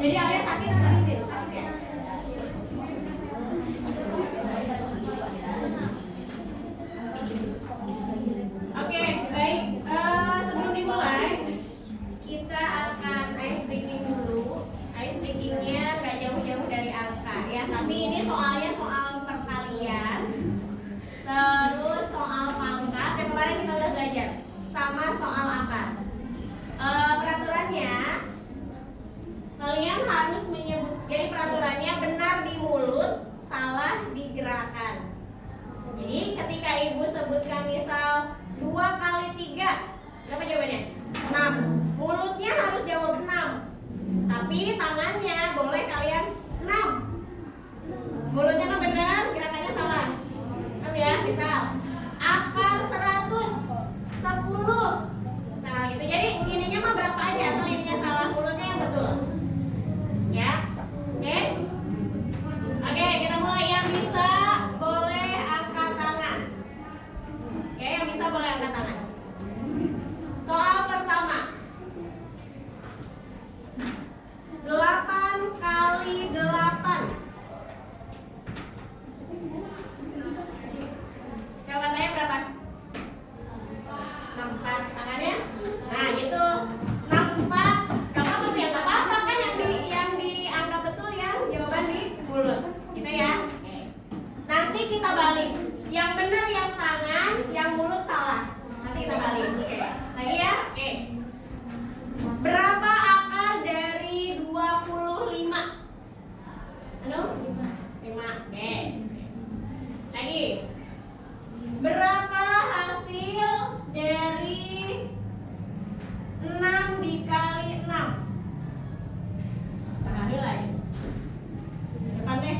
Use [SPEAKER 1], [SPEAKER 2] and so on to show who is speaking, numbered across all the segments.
[SPEAKER 1] Jadi alias sakit atau izin? Sakit ya? Oke, baik. Sebelum dimulai, kita akan ice breaking dulu. Ice breakingnya gak jauh-jauh dari angka ya. Tapi ini soalnya soal perkalian. Terus soal pangkat. Yang kemarin kita udah belajar. Sama soal akar. Peraturannya, kalian harus menyebut. Jadi peraturannya benar di mulut, salah di gerakan. Jadi ketika ibu sebutkan misal 2 kali 3, berapa jawabannya? 6. Mulutnya harus jawab 6. Tapi tangannya boleh kalian 6. Mulutnya kan benar, gerakannya salah. Paham ya? Misal akar 100 10. Nah gitu. Jadi ininya mah berapa aja, asal ininya salah, mulutnya yang betul. Ya. Oke? Oke, kita mulai. Yang bisa boleh angkat tangan. Oke, yang bisa boleh angkat tangan. Soal pertama. 8 kali 8. Jawabannya berapa? 64. Tangannya? Nah, gitu. 64. Gak apa-apa ya, gak apa-apa kan yang dianggap betul yang jawaban di mulut. Gitu ya. Oke. Nanti kita balik. Yang benar yang tangan, yang mulut salah. Nanti kita balik. Oke. Lagi ya? Oke. Berapa akar dari 25? Anu? 5. Oke. Lagi. Berapa hasil dari 6 dikali 6? Sekali lagi. Depan deh.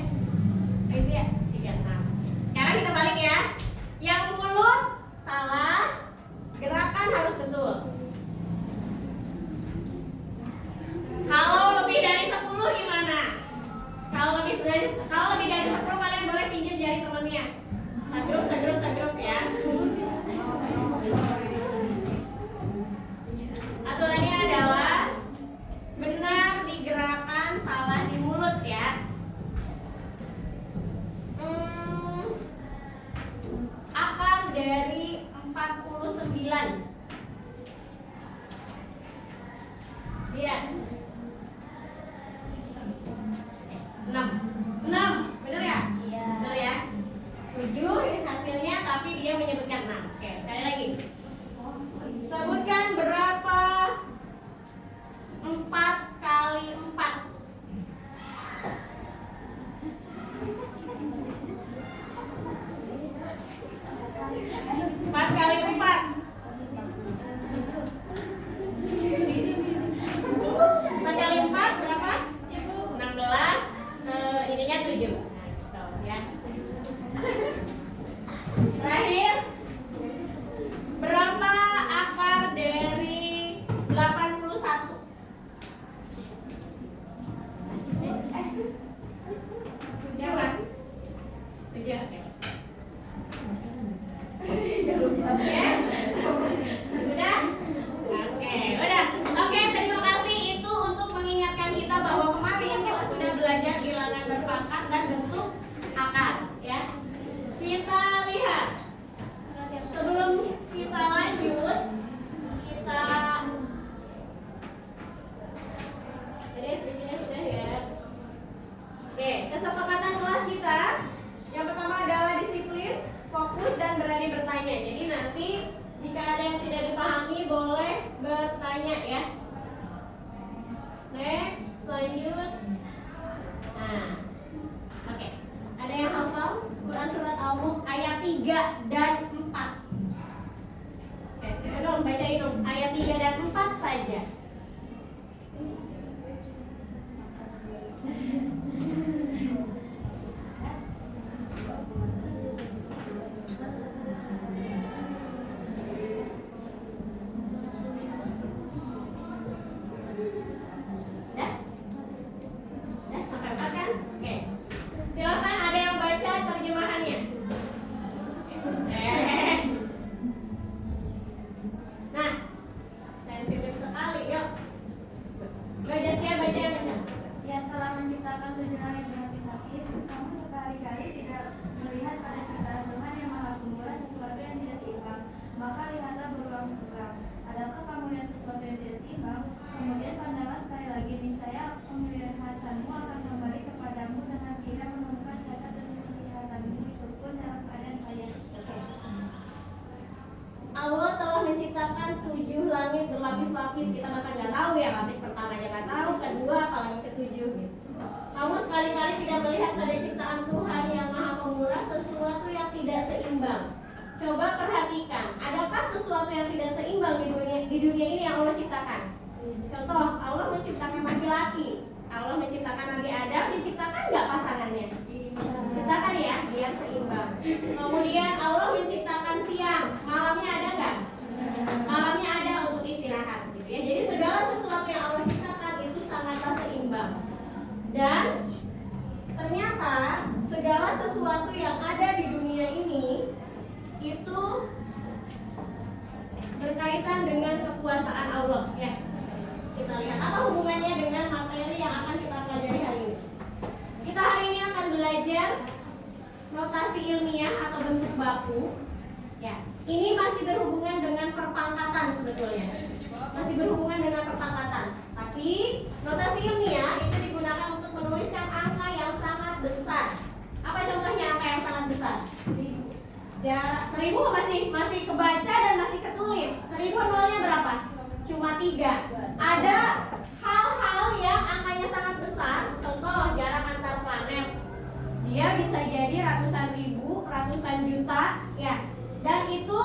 [SPEAKER 1] Lagi ya? 36. Sekarang kita balik ya. Yang mulut salah, gerakan harus betul. Kalau lebih dari 10 gimana? Kalau lebih dari 10 kalian boleh pinjam jari temannya. Segrup ya. Aturannya adalah benar di gerakan, salah di mulut ya. Akar dari 49. Dia 6. Benar ya? Iya. Benar ya? 7 ini hasilnya, tapi dia menyebutkan 6. Oke, sekali lagi. Sebutkan berapa 4 kali 4. 4 kali 4. 4 kali 4 berapa? 16. Ininya 7. So, ya. Terakhir, berapa akar dari 81? Jawab. 7. Oke. Sudah? Oke, udah. Oke, terima kasih. Itu untuk mengingatkan kita bahwa kemarin kita sudah belajar bilangan berpangkat dan bentuk akar, ya. Kita lihat. Sebelum kita lanjut, jadi sedikitnya sudah ya. Oke, kesepakatan kelas kita yang pertama adalah disiplin, fokus, dan berani bertanya. Jadi nanti jika ada yang tidak dipahami boleh bertanya ya. Next, lanjut. Nah, oke. Ada yang hafal Quran surat Al-Mulk ayat 3 dan 4? Oke, coba dong bacain dong ayat 3 dan 4 saja. Sampai 4 kan? Oke. Silakan ada yang baca terjemahannya. Nah, sensitif sekali. Yuk. langit berlapis-lapis, kita bahkan nggak tahu ya, lapis pertama aja nggak tahu, kedua apalagi ketujuh gitu. Kamu sekali-kali tidak melihat pada ciptaan Tuhan yang Maha Pemurah sesuatu yang tidak seimbang. Coba perhatikan, adakah sesuatu yang tidak seimbang di dunia ini yang Allah ciptakan? Contoh, Allah menciptakan laki-laki, Allah menciptakan Nabi Adam, diciptakan nggak pasangannya? Ciptakan ya, biar seimbang. Kemudian Allah menciptakan siang, malamnya ada nggak? Malamnya ada untuk istirahat, gitu ya. Jadi segala sesuatu yang Allah ciptakan itu sangatlah seimbang. Dan ternyata segala sesuatu yang ada di dunia ini itu berkaitan dengan kekuasaan Allah, ya. Kita lihat apa hubungannya dengan materi yang akan kita pelajari hari ini. Kita hari ini akan belajar notasi ilmiah atau bentuk baku. Ya, ini masih berhubungan dengan perpangkatan sebetulnya. Masih berhubungan dengan perpangkatan. Tapi notasi ilmiah itu digunakan untuk menuliskan angka yang sangat besar. Apa contohnya angka yang sangat besar? Jarak 1000 masih kebaca dan masih ketulis. 1000 nolnya berapa? Cuma 3. Ada hal-hal yang angkanya sangat besar. Contoh jarak antar planet. Dia bisa jadi ratusan ribu, ratusan juta, ya. Dan itu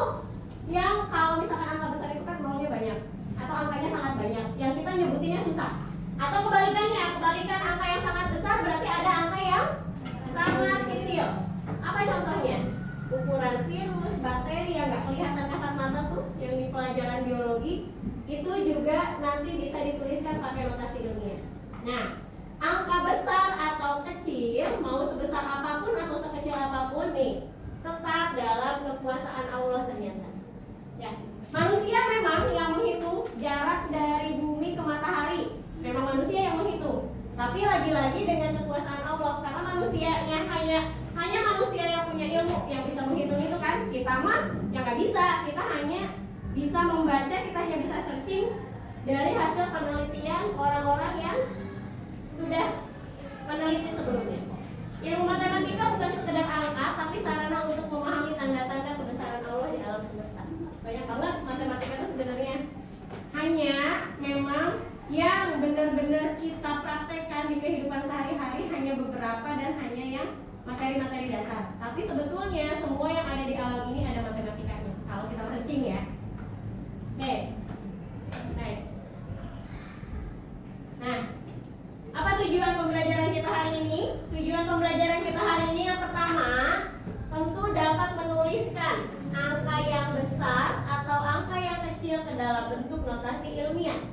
[SPEAKER 1] yang kalau misalkan angka besar itu kan nolnya banyak atau angkanya sangat banyak, yang kita nyebutinnya susah. Atau kebalikannya, kebalikan angka yang sangat besar berarti ada angka yang sangat kecil. Apa contohnya? Ukuran virus, bakteri yang nggak kelihatan kasat mata tuh, yang di pelajaran biologi, itu juga nanti bisa dituliskan pakai notasi ilmiah. Nah, angka besar atau kecil, mau sebesar apapun atau sekecil apapun nih, tetap dalam kekuasaan Allah ternyata. Ya, manusia memang yang menghitung jarak dari bumi ke matahari, memang manusia yang menghitung. Tapi lagi-lagi dengan kekuasaan Allah, karena manusianya hanya manusia yang punya ilmu yang bisa menghitung itu kan. Kita mah yang nggak bisa, kita hanya bisa membaca, kita hanya bisa searching dari hasil penelitian orang-orang yang sudah meneliti sebelumnya. Ilmu matematika bukan sekedar angka, tapi sarana untuk memahami tanda-tanda kebesaran Allah di alam semesta. Banyak banget matematika itu sebenarnya. Hanya memang yang benar-benar kita praktekkan di kehidupan sehari-hari hanya beberapa dan hanya yang materi-materi dasar. Tapi sebetulnya semua yang ada di alam ini ada matematikanya. Kalau kita searching ya. Oke. Next. Nah, apa tujuan pembelajaran kita hari ini? Tujuan pembelajaran kita hari ini yang pertama, tentu dapat menuliskan angka yang besar atau angka yang kecil ke dalam bentuk notasi ilmiah.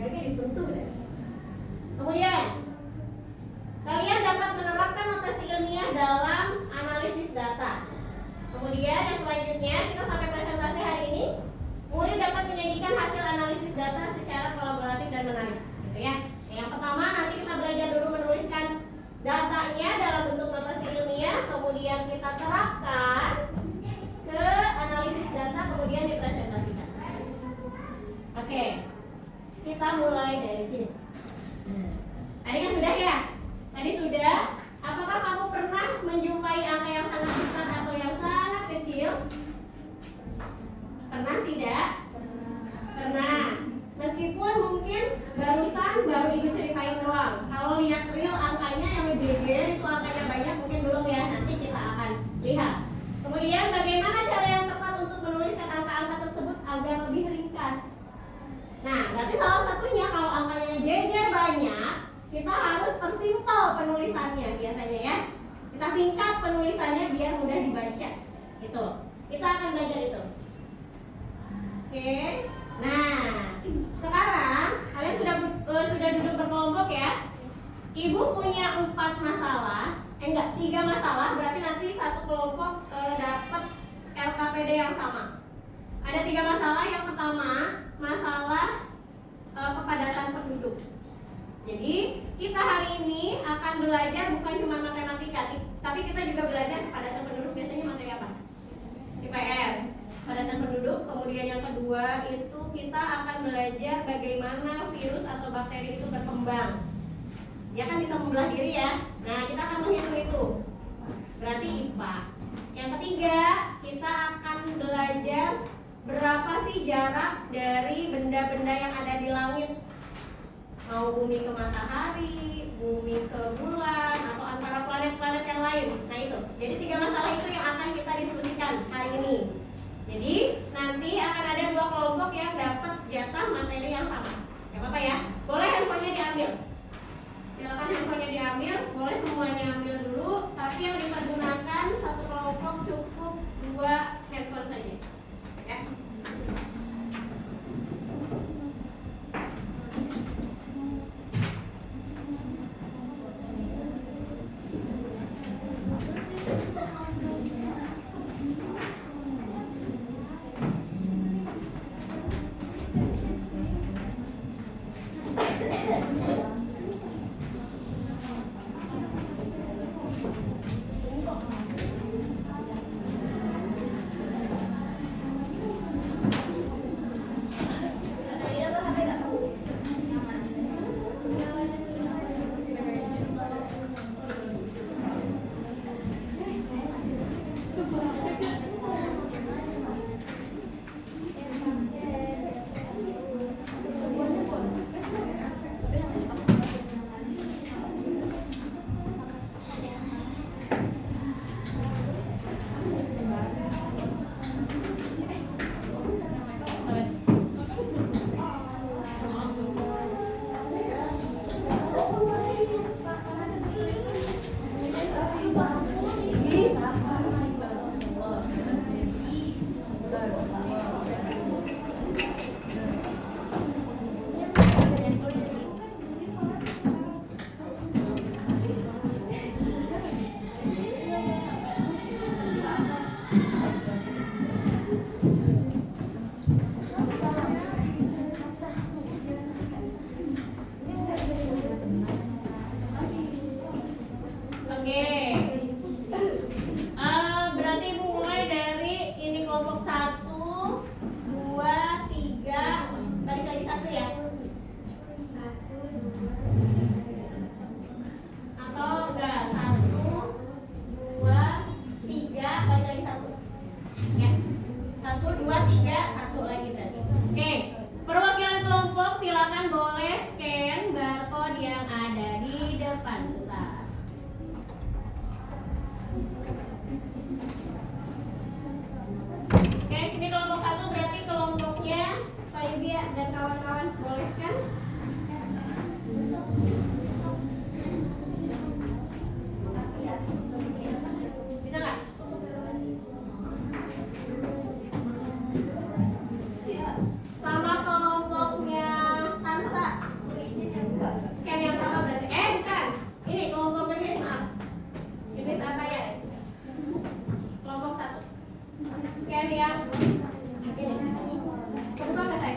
[SPEAKER 1] Jadi disentuh deh. Kemudian, kalian dapat menerapkan notasi ilmiah dalam analisis data. Kemudian yang selanjutnya, kita sampai presentasi hari ini, murid dapat menyajikan hasil analisis data secara kolaboratif dan menarik. Gitu ya. Yang pertama, nanti kita belajar dulu menuliskan datanya dalam bentuk notasi ilmiah, kemudian kita terapkan ke analisis data, kemudian dipresentasikan. Oke, kita mulai dari sini. Tadi kan sudah ya? Tadi sudah. Apakah kamu pernah menjumpai angka yang sangat besar atau yang sangat kecil? Pernah tidak? Pernah. Meskipun mungkin baru ibu ceritain doang. Kalau lihat real angkanya yang geger itu angkanya banyak, mungkin belum ya. Nanti kita akan lihat. Kemudian bagaimana cara yang tepat untuk menuliskan angka-angka tersebut agar lebih ringkas? Nah, berarti salah satunya kalau angkanya geger banyak, kita harus persimpel penulisannya biasanya ya. Kita singkat penulisannya biar mudah dibaca. Itu. Kita akan belajar itu. Oke. Nah, sekarang kalian sudah duduk berkelompok ya. Ibu punya 4 masalah, 3 masalah, berarti nanti satu kelompok dapat LKPD yang sama. Ada 3 masalah. Yang pertama, masalah kepadatan penduduk. Jadi kita hari ini akan belajar bukan cuma matematika, tapi kita juga belajar kepadatan penduduk. Biasanya materi apa? IPS, kepadatan penduduk. Kemudian yang kedua itu kita akan belajar bagaimana virus atau bakteri itu berkembang. Dia kan bisa membelah diri ya. Nah, kita akan menghitung itu. Berarti IPA. Yang ketiga, kita akan belajar berapa sih jarak dari benda-benda yang ada di langit? Mau bumi ke matahari, bumi ke bulan, atau antara planet-planet yang lain. Nah itu, jadi 3 masalah itu yang akan kita diskusikan hari ini. Jadi nanti akan ada 2 kelompok yang dapat jatah materi yang sama. Gak apa-apa ya, boleh handphonenya diambil. Silakan handphonenya diambil, boleh semuanya ambil dulu. Tapi yang dipergunakan satu kelompok cukup 2 handphone saja. Ya. Berarti Ibu mulai dari ini kelompok 1, 2, 3, balik lagi 1 ya? 1, 2, atau enggak? 1, 2, 3, balik lagi 1 ya? 1, 2, 3, 1 lagi tes. Oke, perwakilan kelompok silakan boleh scan barcode yang ada di depan sebentar. Oke, ini kelompok 1 berarti kelompoknya Faizia dan kawan-kawan, boleh kan? Bisa nggak? Sama kelompoknya Tansa. Scan yang sama berarti. Bukan. Ini kelompok jenis A. Jenis Ataya. Kelompok 1. Scan yang ini. Buka nggak, Say?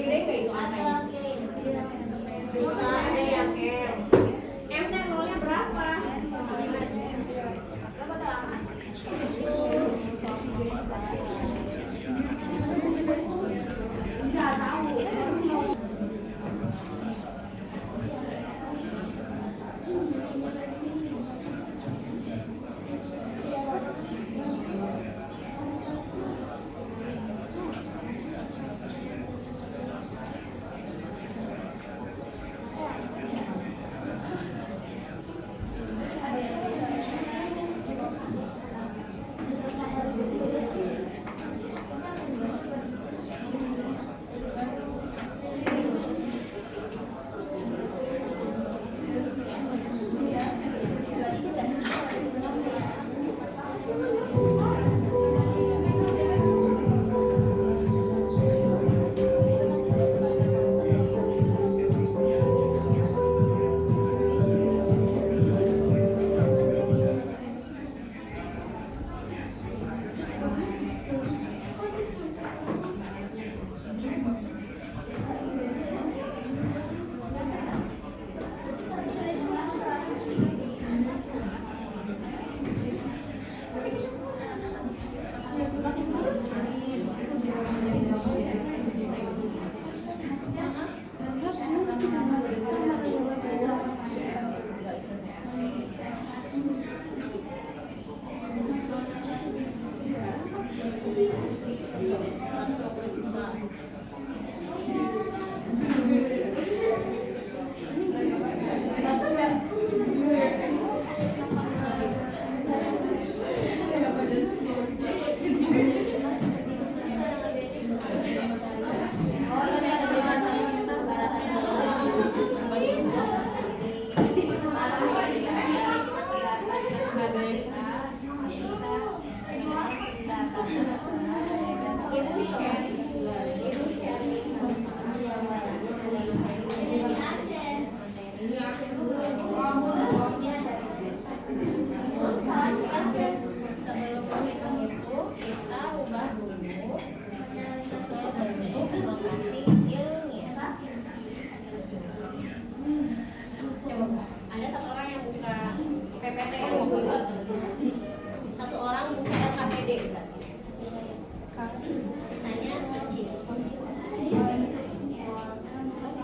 [SPEAKER 1] gede nggak itu angkanya? Ada yang M dan nolnya berapa? Nggak tahu.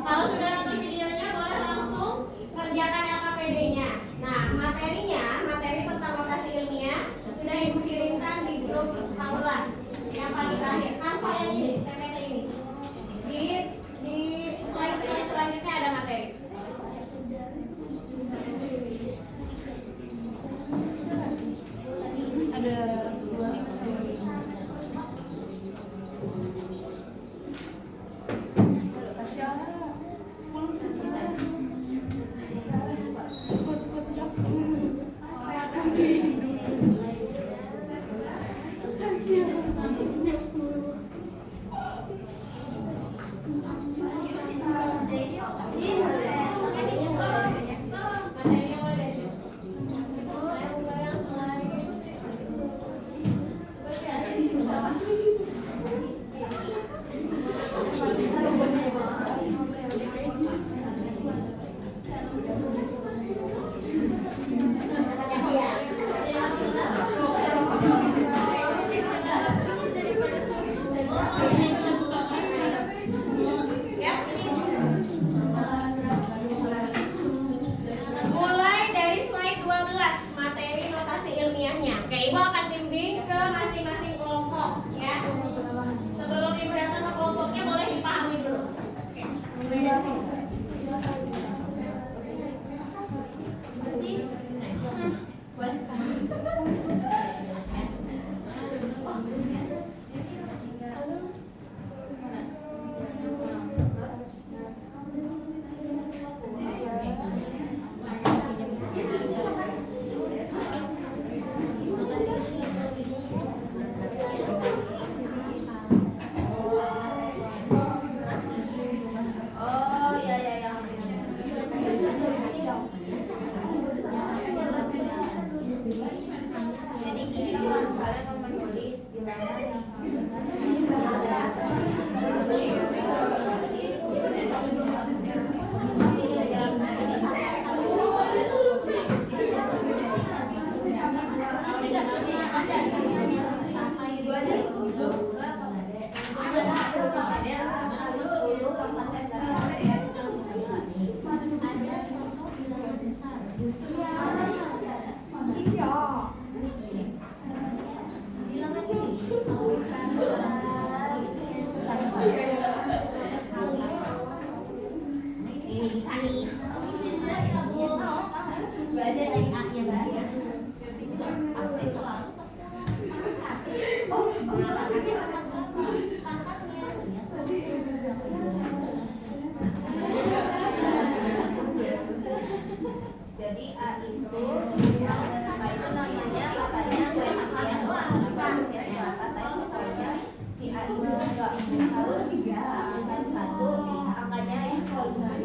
[SPEAKER 1] Kalau sudah nonton videonya boleh langsung kerjakan LKPD-nya. Nah, materi tentang notasi ilmiah sudah Ibu kirimkan di grup Paula yang paling terakhir. Tanpa yang ini, PPT ini. Di slide selanjutnya ada materi. Ada dua.
[SPEAKER 2] Ini bisa nih. Belajar dari A-nya banyak. Pasti selalu 10. Jadi A itu apa itu namanya katanya koefisien pokoknya si A itu enggak harus angka 1 angkanya yang harus dari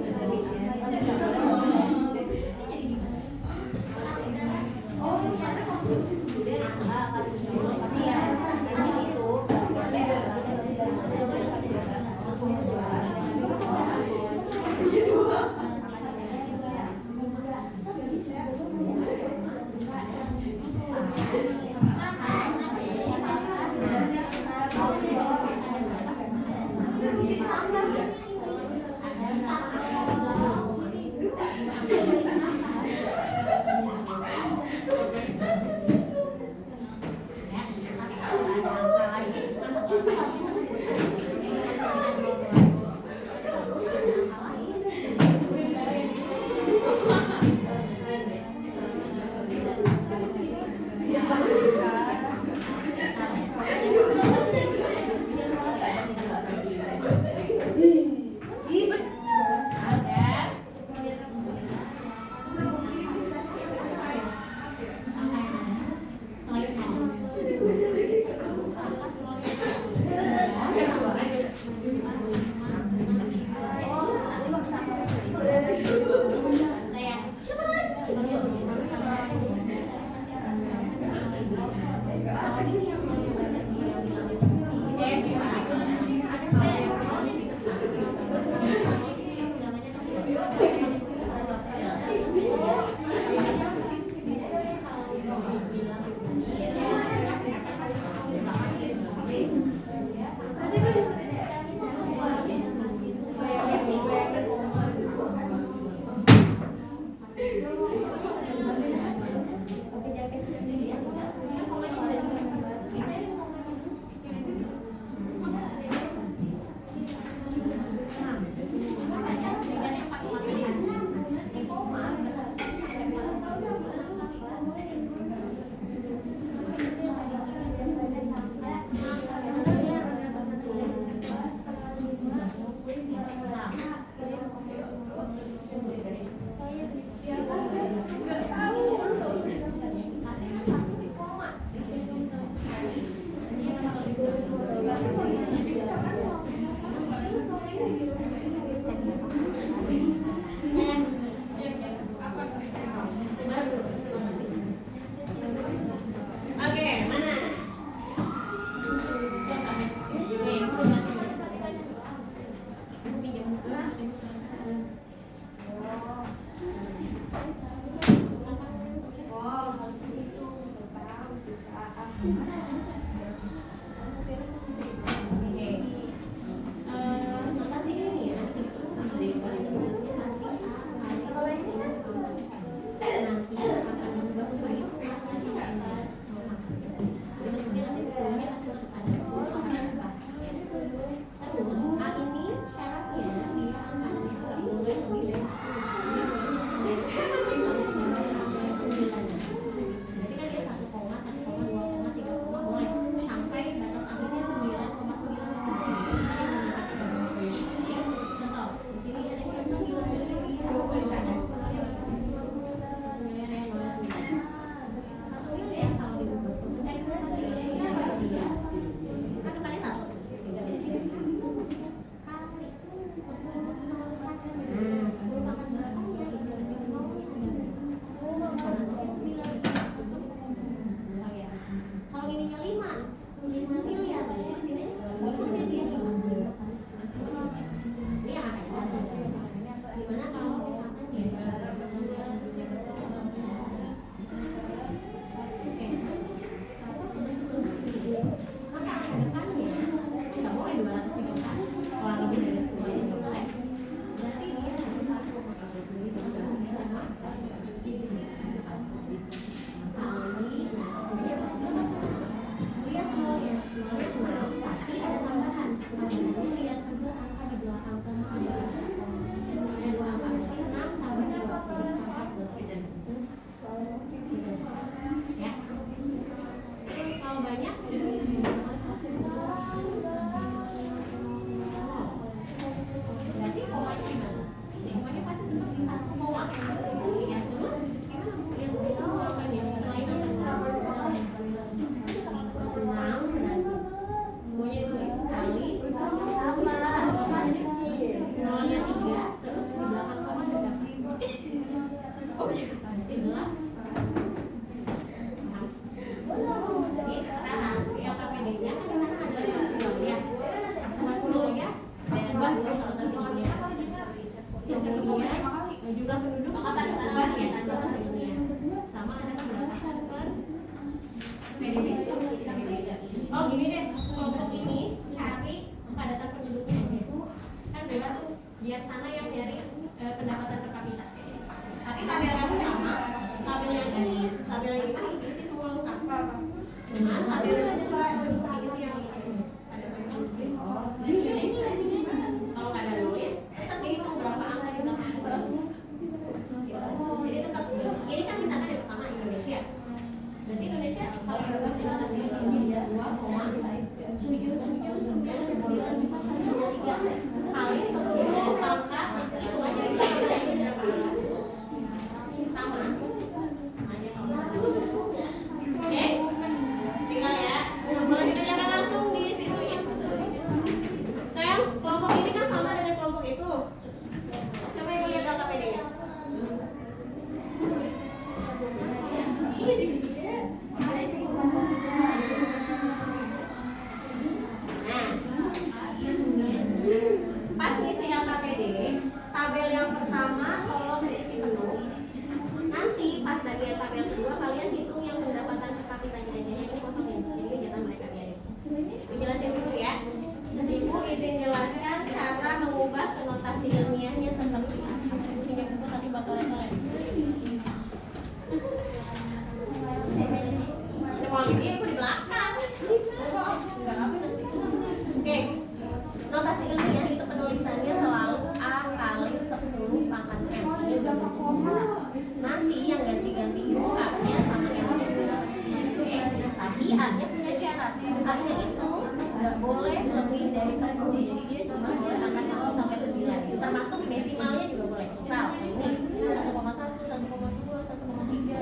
[SPEAKER 1] dari 10. Jadi dia cuma boleh angka 1 sampai 9. Termasuk desimalnya juga boleh. Misal ini 1,1, 1,2, 1,3.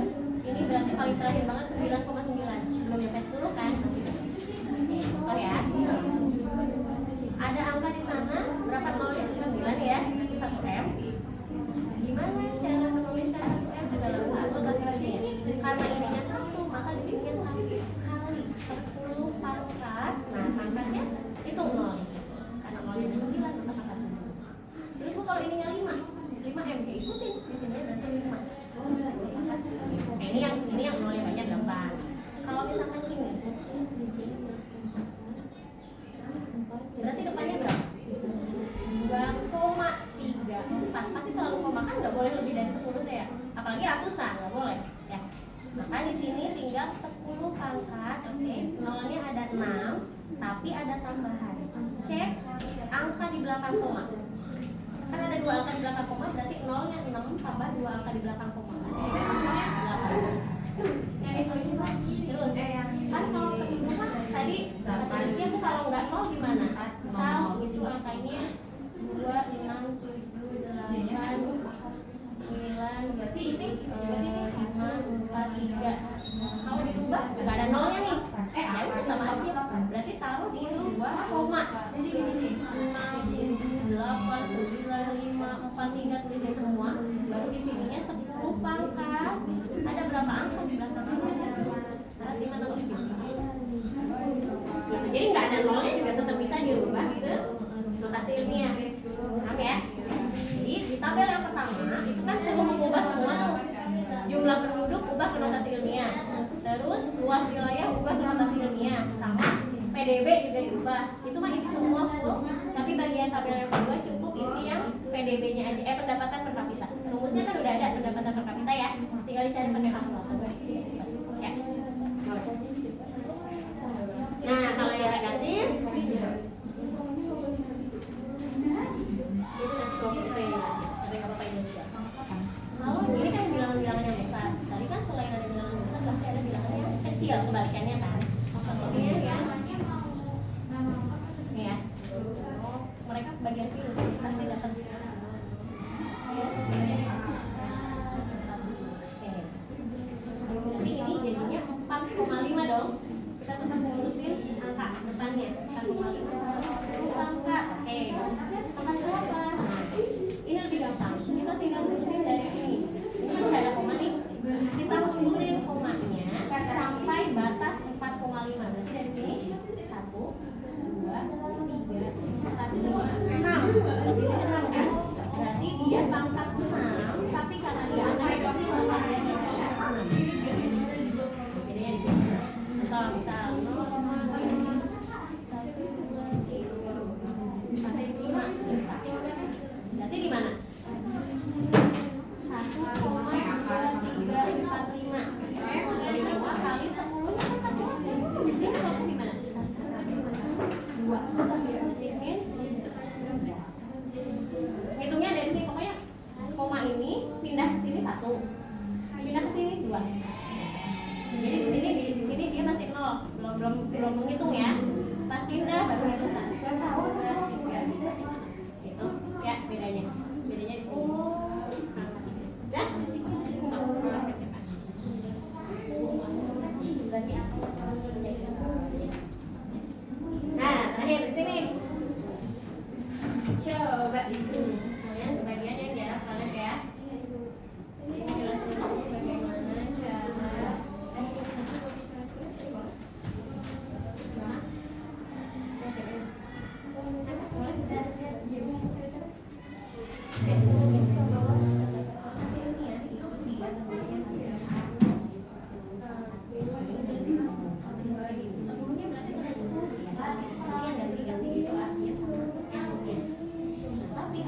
[SPEAKER 1] Ini berarti paling terakhir banget 9,9. Belum nyampe 10 kan? Masih. Oke, contoh ya. Ada angka di sana berapa nolnya? 9 ya. Nanti 1M. Gimana cara menuliskan 1M ke dalam bentuk notasi ini? Karena ininya 1, maka di sininya 1 kali 10 pangkat. Nah, pangkatnya itu 0. Karena nolnya ada 9, maka pangkat 9. Terus Bu, kalau ininya 5M ya ikutin. Di sini berarti 5. Ini yang nolnya banyak gampang. Kalau misalkan ini berarti depannya berapa? 2,34. Pasti selalu koma, kan nggak boleh lebih dari 10 tuh ya. Apalagi ratusan, nggak boleh ya. Maka di sini tinggal 10 pangkat, oke. Nolnya ada 6, tapi ada tambahan. Cek angka di belakang koma. Kan ada 2 angka di belakang koma, berarti nolnya 6 tambah 2 angka di belakang koma. Maksudnya 8. Terus kan kalau ke rumah tadi dia kalau nggak 0 gimana? Misal itu angkanya 2, 6, 7, 8, 9, berarti ini 5, 4, 3. Kalau dirubah nggak ada nolnya nih. Ya udah sama aja. Berarti taruh di 2 koma. 6, 7, 8, 9, 5, 4, 3 tulisnya semua. Baru di sininya 10 pangkat. Ada berapa angka di belakangnya? 5, 6, 7. Jadi nggak ada nolnya juga tetap bisa dirubah ke notasi ilmiah. Paham ya? Jadi di tabel yang pertama itu kan suruh mengubah semua tuh. Jumlah penduduk ubah ke notasi ilmiah. Terus luas wilayah ubah ke notasi ilmiah. Sama PDB juga diubah. Itu mah isi semua full. Tapi bagian tabel yang kedua cukup isi yang PDB-nya aja. Pendapatan per kapita. Rumusnya kan udah ada pendapatan per kapita ya. Tinggal dicari pakai kalkulator. Ya. Nah, kalau yang negatif itu nanti kelompok itu sampai kelompok itu juga. Kalau ini kan bilangan-bilangan yang besar. Tadi kan selain ada bilangan besar, pasti ada bilangan yang kecil, kebalikannya kan. Contohnya ya, mereka bagian virus pasti dapat. Jadi ini jadinya 4,5 dong. Kita tetap mengurusin angka depannya 4,5 angka. Oke. Angka berapa? Nah, ini lebih gampang. Kita tinggal mundurin dari ini. Ini kan udah ada koma nih. Kita mundurin komanya sampai batas 4,5. Berarti dari sini 1, 2, 3, 4, 5, 6. Berarti sini 6 kan? Berarti dia pangkat 6, tapi karena dia angka kecil maka dia tinggal 6. Jadinya di sini. Misal 0,5. Berarti di mana? 1,2345. 5 kali 10 kan 40. Jadi kalau di mana? 2. Hitungnya dari sini, pokoknya koma ini pindah ke sini 1. Pindah ke sini 2. Jadi di sini dia masih 0, belum menghitung ya. Pas pindah baru hitung 1. Gitu. Ya, bedanya di sini. Dah? Nah, terakhir di sini. Coba kalian bagian yang diarah kalian ya. Jelasin dulu bagaimana cara tapi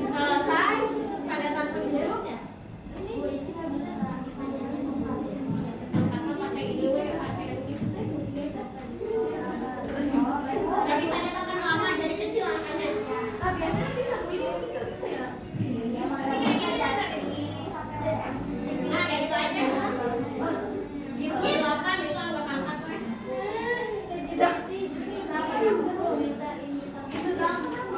[SPEAKER 1] Selesai padatan penduduk. Kata pakai IDW, pakai gitu teh. Gak bisa nyatakan lama, jadi kecil angkanya.
[SPEAKER 2] Biasanya bisa gue juga bisa ya. Tapi kayak gini
[SPEAKER 1] Nah, kayak gitu aja. Gitu 8 itu anggap angkat weh.
[SPEAKER 2] itu gampang.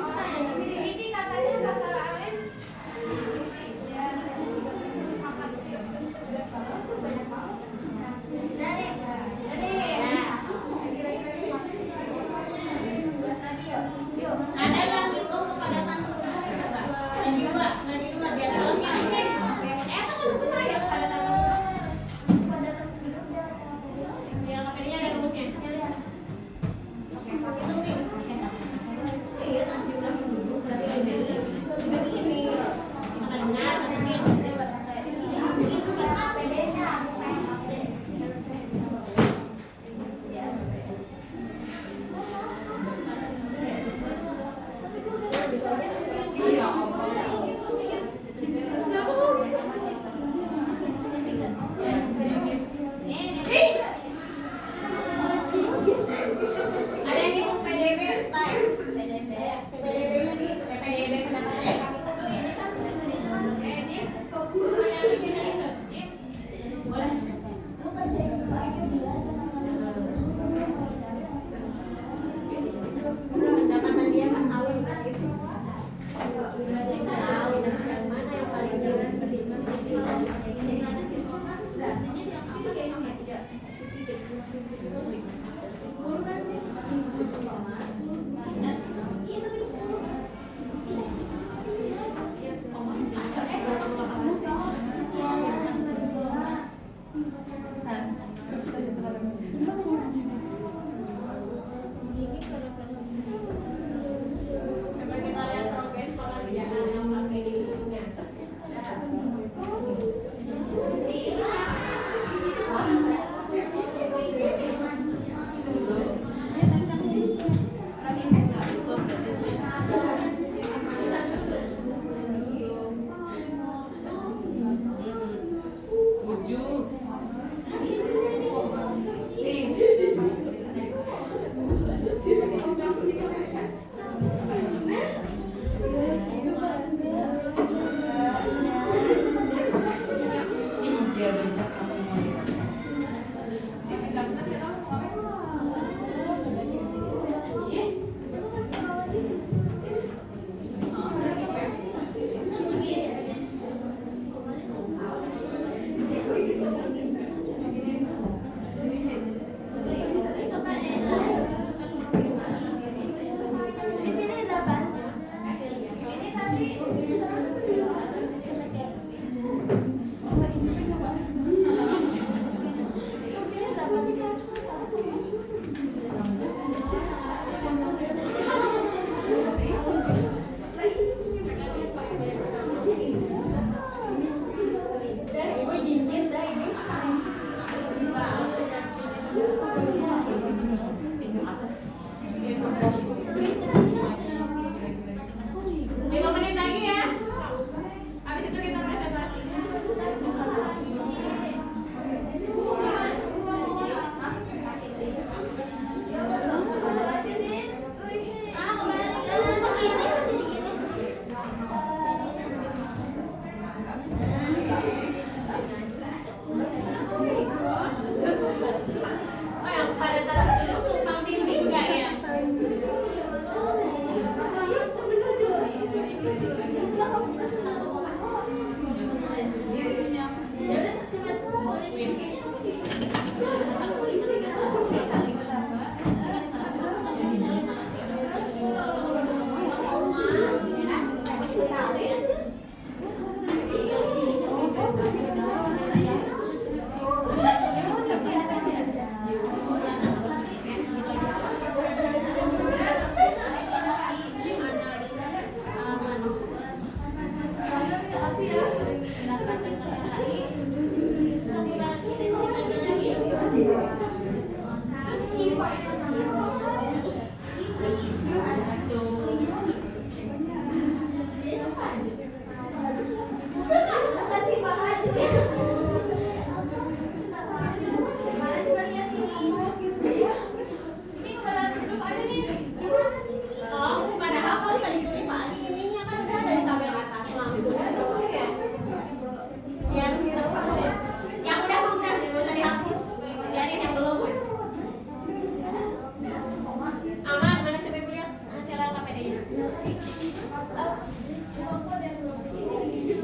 [SPEAKER 1] Oh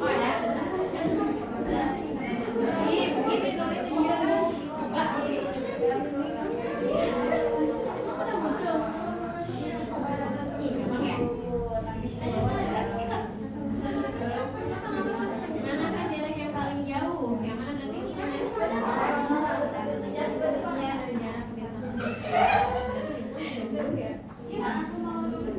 [SPEAKER 1] ada.
[SPEAKER 2] Ih, begini nulisnya dong.
[SPEAKER 1] Mana kan jarak yang paling jauh? Yang mana nanti?
[SPEAKER 2] Iya, aku mau dulu.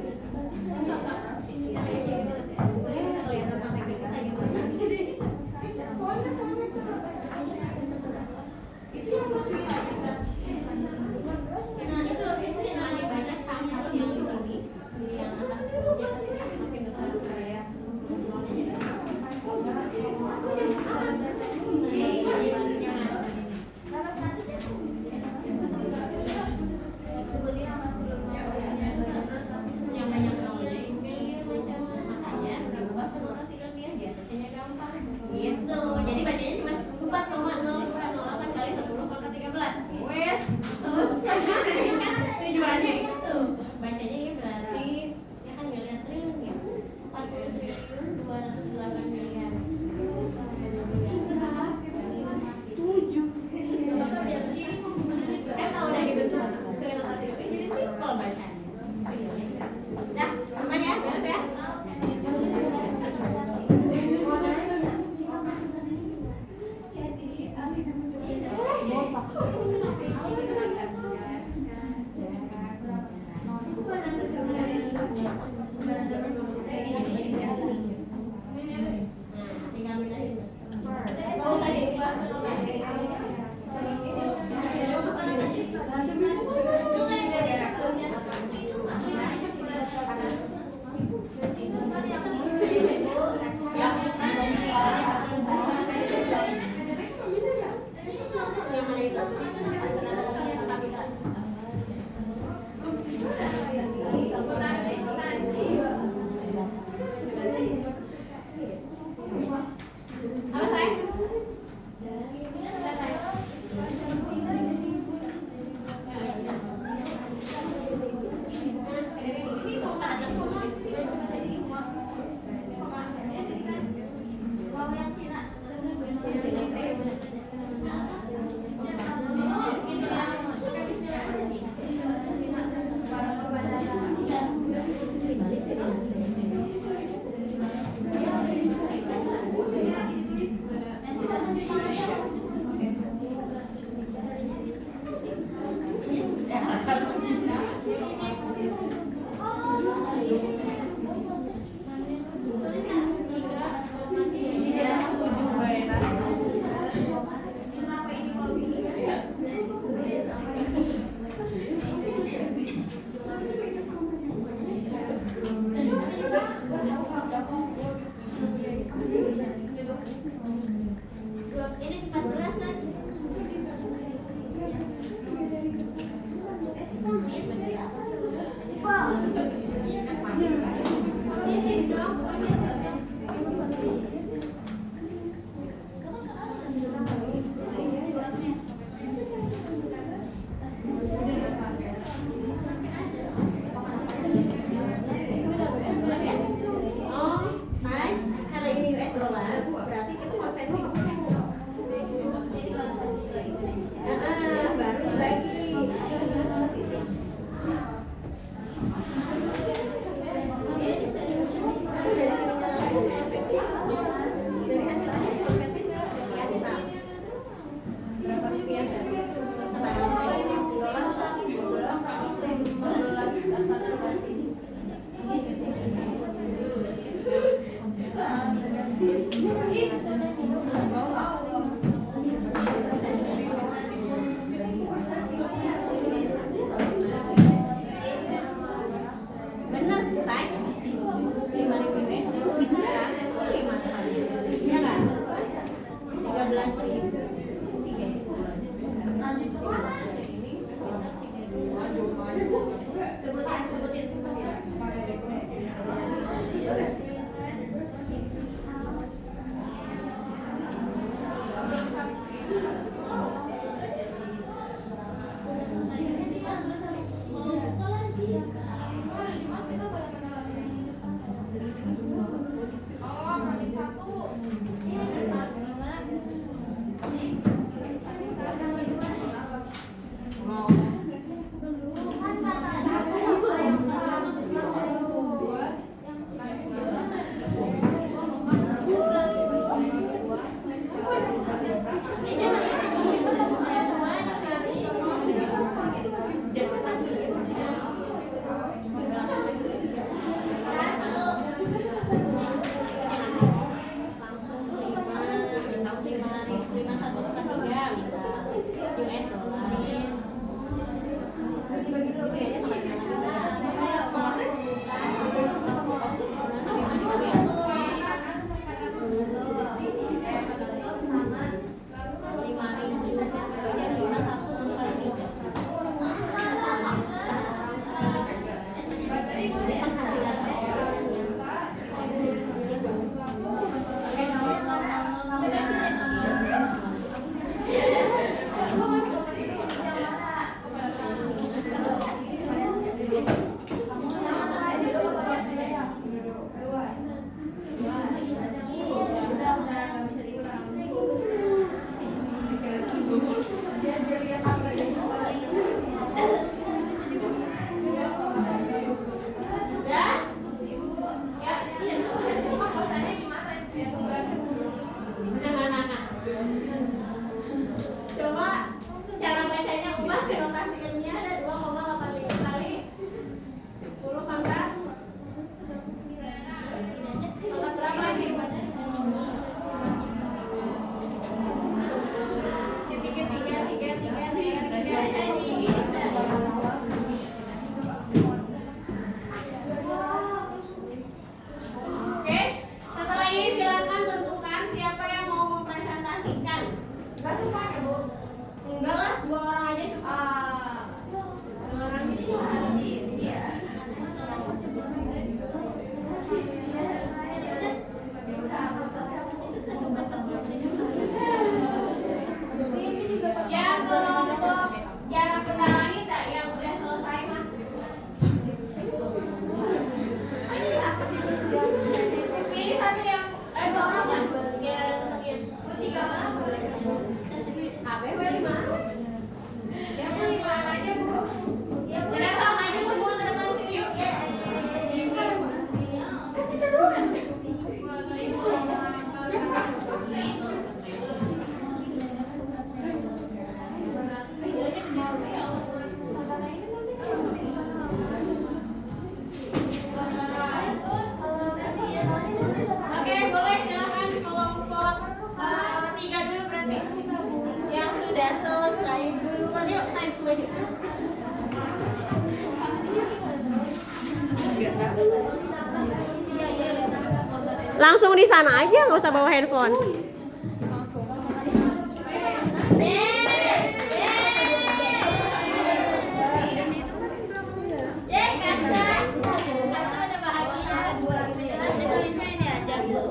[SPEAKER 3] Langsung di sana aja, nggak usah bawa handphone.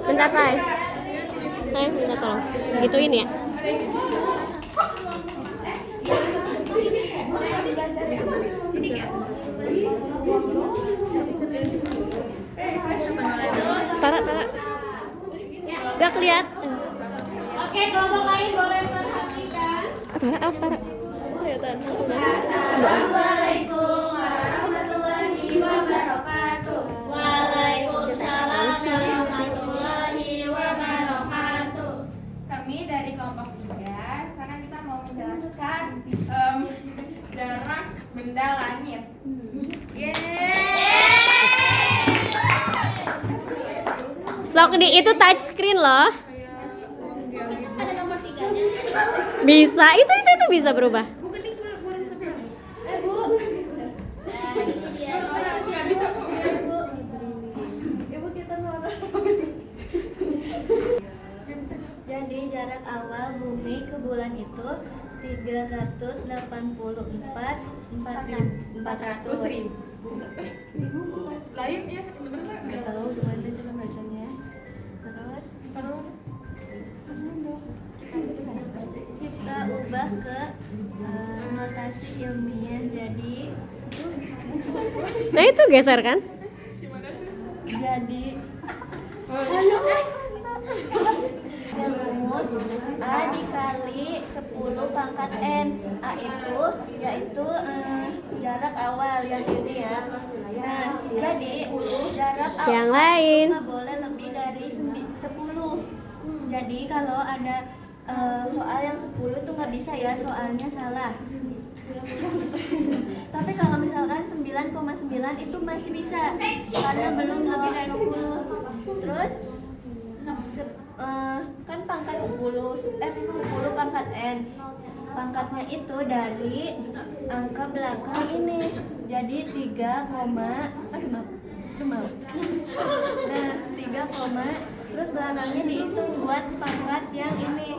[SPEAKER 3] Bentar, Tay. Saya minta tolong. Gituin ya. Tara. Gak kelihatan.
[SPEAKER 1] Oke, kelompok lain boleh perhatikan.
[SPEAKER 3] Tara.
[SPEAKER 2] Assalamualaikum warahmatullahi wabarakatuh.
[SPEAKER 1] Waalaikumsalam warahmatullahi wabarakatuh.
[SPEAKER 4] Kami dari kelompok 3, sekarang kita mau menjelaskan jarak benda langit.
[SPEAKER 3] Sok di itu touch screen loh.
[SPEAKER 1] Ada nomor 3-nya.
[SPEAKER 3] Bisa, itu bisa berubah.
[SPEAKER 4] Bukan di kurung sebelah.
[SPEAKER 2] Bu. Nah, ini dia.
[SPEAKER 4] Nggak bisa, Bu.
[SPEAKER 2] Ibu kita norak. Jadi jarak awal bumi ke bulan itu 384.400.
[SPEAKER 4] Lain ya, bener nggak?
[SPEAKER 2] Nggak tahu gimana cara bacanya. Terus kita ubah ke notasi ilmiah. Jadi
[SPEAKER 3] Nah itu geser kan?
[SPEAKER 2] jadi rumus A dikali 10 pangkat N. A itu yaitu jarak awal yang ini ya. Nah, jadi jarak awal
[SPEAKER 3] Yang lain.
[SPEAKER 2] nggak boleh lebih dari 10. Jadi kalau ada soal yang 10 tuh nggak bisa ya, soalnya salah. Tapi kalau misalkan 9,9 itu masih bisa karena belum lebih dari 10. Terus kan pangkat 10 pangkat N. Pangkatnya itu dari angka belakang ini. Jadi 3, Nah, 3, terus belakangnya dihitung buat pangkat yang ini.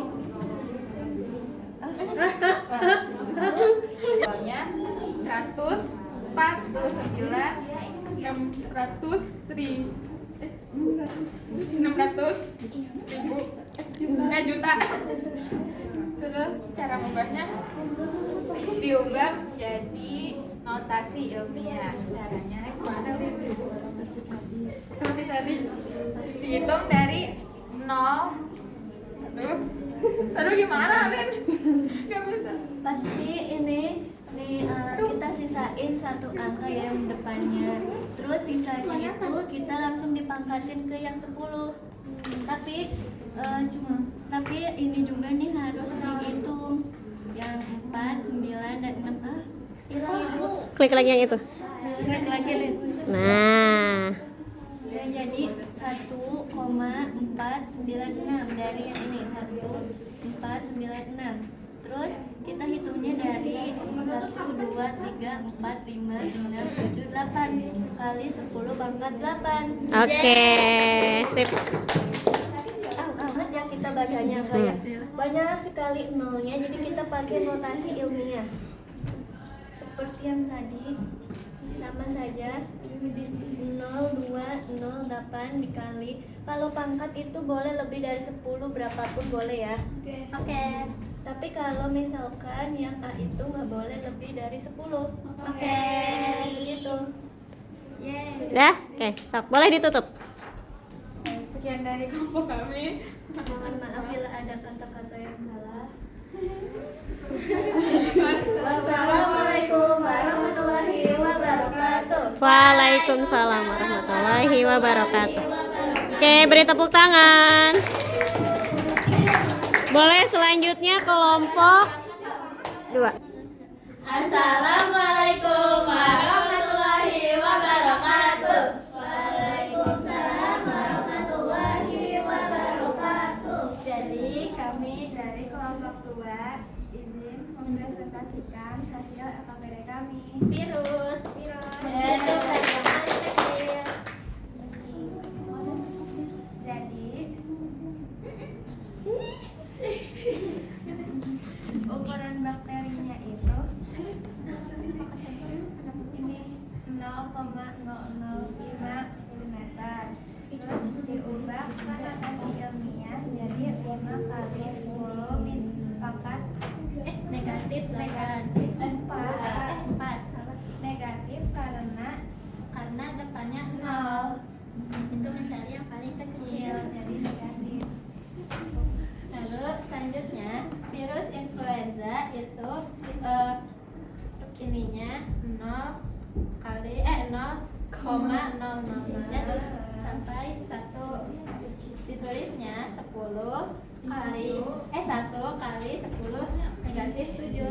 [SPEAKER 4] Soalnya 600.000 juta. Terus cara mengubahnya diubah jadi notasi ilmiah. Caranya gimana, Lin? Seperti tadi dihitung dari 0. Aduh gimana, Lin? Gak bisa.
[SPEAKER 2] Pasti ini kita sisain satu angka yang depannya. Terus sisanya itu kita langsung dipangkatin ke yang 10. Tapi ini juga nih harus dihitung yang 4, 9 dan 6. Hilang Ibu.
[SPEAKER 3] Klik lagi yang itu.
[SPEAKER 2] Klik lagi Lin.
[SPEAKER 3] Nah,
[SPEAKER 2] Ya, jadi 1,496 dari yang ini 1,496. Terus kita hitungnya dari 1, 2, 3, 4, 5, 6, 7, 8 kali 10 pangkat 8.
[SPEAKER 3] oke, sip.
[SPEAKER 2] Amat yang kita bacanya kayak banyak sekali nolnya, jadi kita pakai notasi ilmiah seperti yang tadi, sama saja 0,208 dikali, kalau pangkat itu boleh lebih dari 10 berapapun boleh ya.
[SPEAKER 1] Oke.
[SPEAKER 2] Tapi kalau misalkan yang A itu nggak boleh lebih dari 10.
[SPEAKER 1] Oke.
[SPEAKER 2] Gitu.
[SPEAKER 3] Udah? Oke, sok. Boleh ditutup.
[SPEAKER 4] Sekian dari kelompok kami.
[SPEAKER 2] Mohon maaf bila ada kata-kata yang salah. Wassalamualaikum warahmatullahi wabarakatuh.
[SPEAKER 3] Waalaikumsalam warahmatullahi wabarakatuh. Oke, beri tepuk tangan. Boleh selanjutnya kelompok 2.
[SPEAKER 1] Assalamualaikum warahmatullahi wabarakatuh.
[SPEAKER 2] Waalaikumsalam warahmatullahi wabarakatuh.
[SPEAKER 5] Jadi kami dari kelompok 2 izin mempresentasikan hasil LKPD kami.
[SPEAKER 1] Virus.
[SPEAKER 5] Jadi mm. Terus diubah ke notasi ilmiah jadi 5 kali 10 pangkat
[SPEAKER 1] Negatif 4.
[SPEAKER 5] salah. Negatif karena
[SPEAKER 1] Depannya 0. Itu mencari yang paling kecil.
[SPEAKER 5] jadi negatif.
[SPEAKER 1] Lalu selanjutnya virus influenza itu ininya 0 kali 0,000 sampai 1. Ditulisnya 1 kali 10 negatif 7.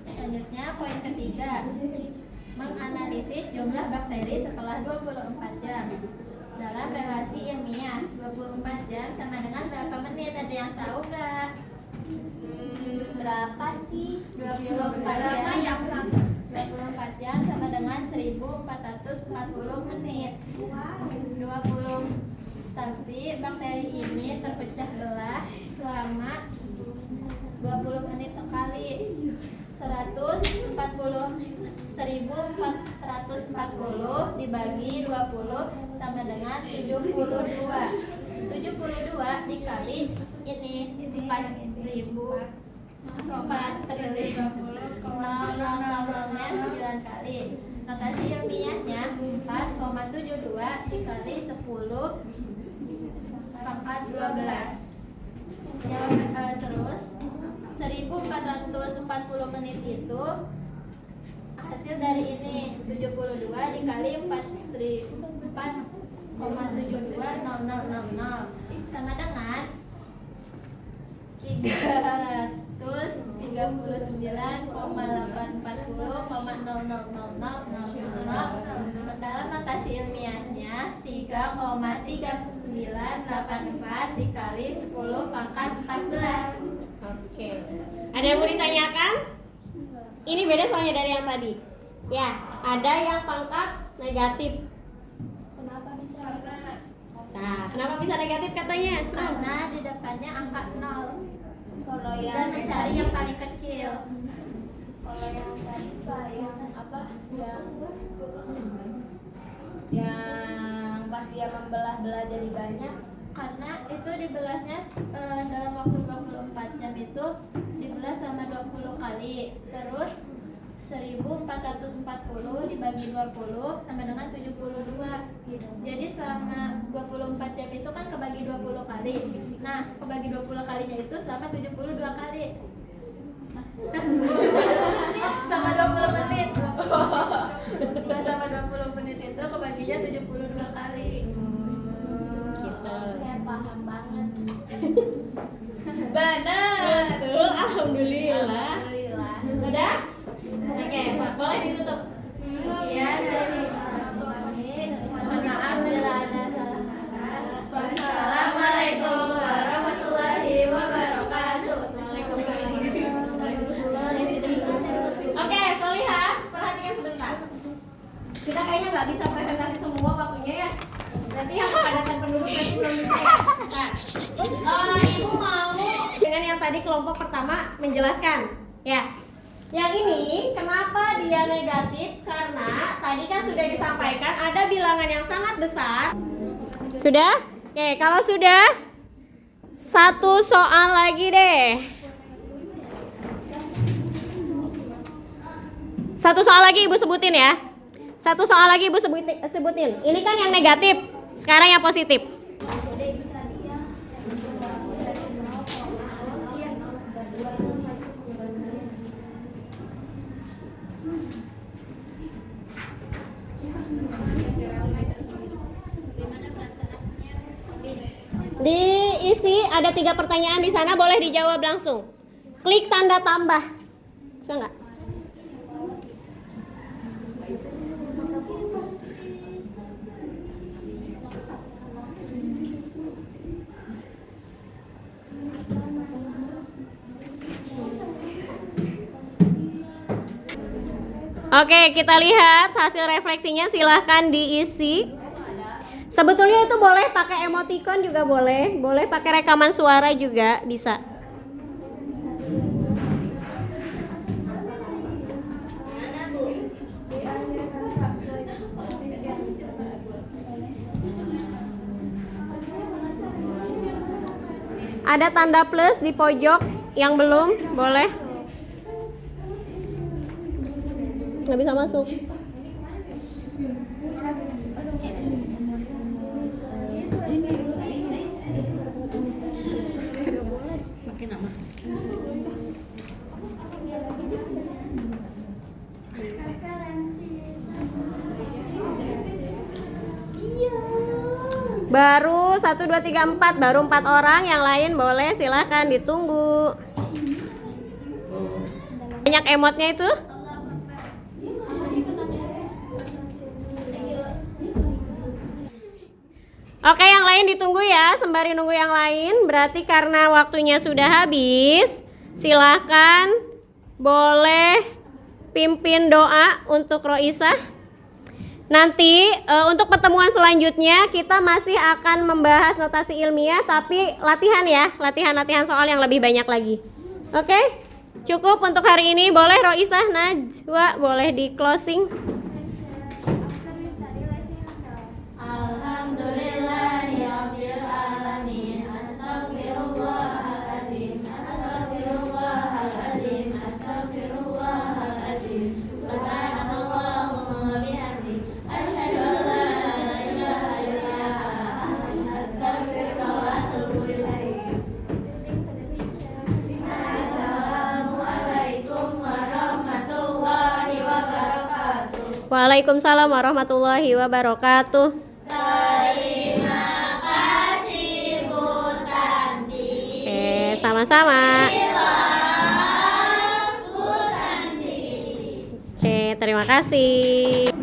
[SPEAKER 1] Selanjutnya poin ketiga, menganalisis jumlah bakteri setelah 24 jam. Dalam relasi ilmiah, 24 jam sama dengan berapa menit? Ada yang tahu gak?
[SPEAKER 2] Berapa sih?
[SPEAKER 1] 24 jam. 24 jam sama dengan 1440 menit. 20. Tapi bakteri ini terpecah belah selama 20 menit sekali. 1440 dibagi 20 sama dengan 72. 72 dikali ini 4.000 nya 9 kali. Notasi ilmiahnya 4,72 dikali 10 pangkat 12. Terus 1440 menit itu hasil dari ini 72 dikali 4,72 sama dengan 339,840,0000. Dalam notasi ilmiahnya 3,3984 dikali 10 pangkat 14.
[SPEAKER 3] Oke. Ada yang mau ditanyakan? Ini beda soalnya dari yang tadi. Ya, ada yang pangkat negatif. Nah, kenapa bisa negatif katanya?
[SPEAKER 1] Karena di depannya angka 0
[SPEAKER 2] Kalau
[SPEAKER 1] dan
[SPEAKER 2] yang
[SPEAKER 1] mencari yang paling kecil.
[SPEAKER 2] kalau yang tadi Pak, yang apa? Yang pas dia membelah-belah jadi banyak.
[SPEAKER 1] Karena itu dibelahnya dalam waktu 24 jam itu dibelah sama 20 kali. Terus 1440 dibagi 20 sama dengan 72. Jadi selama 24 jam itu kan kebagi 20 kali. Nah, kebagi 20 kalinya itu selama 72 kali. Sama 20 menit. Nah, sama 20 menit itu kebaginya 72 kali.
[SPEAKER 3] Gitu.
[SPEAKER 2] Saya paham banget.
[SPEAKER 3] Benar. Betul, alhamdulillah.
[SPEAKER 2] Alhamdulillah.
[SPEAKER 3] Udah? Oke, boleh ditutup.
[SPEAKER 1] Iya, jadi mohon maaf bila ada salah kata. Wassalamualaikum warahmatullahi wabarakatuh.
[SPEAKER 3] Oke, Solihah, perhatikan sebentar. Kita kayaknya nggak bisa presentasi semua waktunya ya. Nanti yang kepadatan penduduk nanti belum bisa ya. Nah, Ibu mau dengan yang tadi kelompok pertama menjelaskan. Ya, yang ini kenapa dia negatif? Karena tadi kan sudah disampaikan ada bilangan yang sangat besar. Sudah? Oke, kalau sudah, satu soal lagi deh. Satu soal lagi Ibu sebutin ya. Satu soal lagi Ibu sebutin. Ini kan yang negatif. Sekarang yang positif. Diisi ada 3 pertanyaan di sana, boleh dijawab langsung. Klik tanda tambah. Bisa nggak? Oke, kita lihat hasil refleksinya, silahkan diisi. Sebetulnya itu boleh pakai emoticon juga boleh, boleh pakai rekaman suara juga bisa. Ada tanda plus di pojok yang belum, boleh. Nggak bisa masuk. Baru 1, 2, 3, 4. Baru 4 orang. Yang lain boleh, silahkan ditunggu. Banyak emotnya itu. Oke, yang lain ditunggu ya. Sembari nunggu yang lain. Berarti karena waktunya sudah habis, silahkan boleh pimpin doa untuk Roisah. Nanti untuk pertemuan selanjutnya kita masih akan membahas notasi ilmiah, tapi latihan ya, latihan soal yang lebih banyak lagi. Oke, cukup untuk hari ini. Boleh Roisah, Najwa, boleh di closing. Waalaikumsalam warahmatullahi wabarakatuh.
[SPEAKER 1] Terima kasih Bu Tanti.
[SPEAKER 3] Sama-sama.
[SPEAKER 1] Bu Tanti.
[SPEAKER 3] Terima kasih.